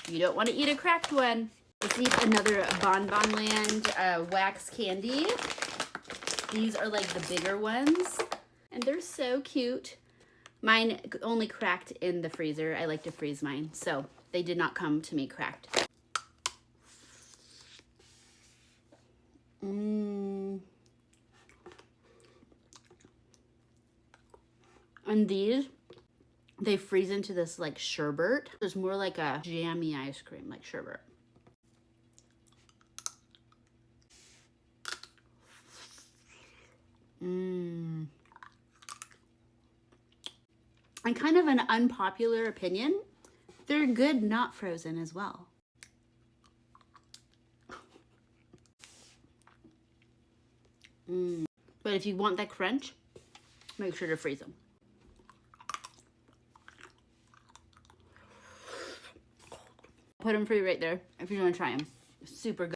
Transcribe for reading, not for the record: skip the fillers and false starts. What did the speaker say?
You don't want to eat a cracked one. Let's eat another Bonbon Land Wax Candy. These are like the bigger ones, and they're so cute. Mine only cracked in the freezer. I like to freeze mine, so they did not come to me cracked. And these, they freeze into this like sherbet. It's more like a jammy ice cream, like sherbet. And kind of an unpopular opinion, they're good not frozen as well. But if you want that crunch, make sure to freeze them. Put them free right there if you want to try them. Super good.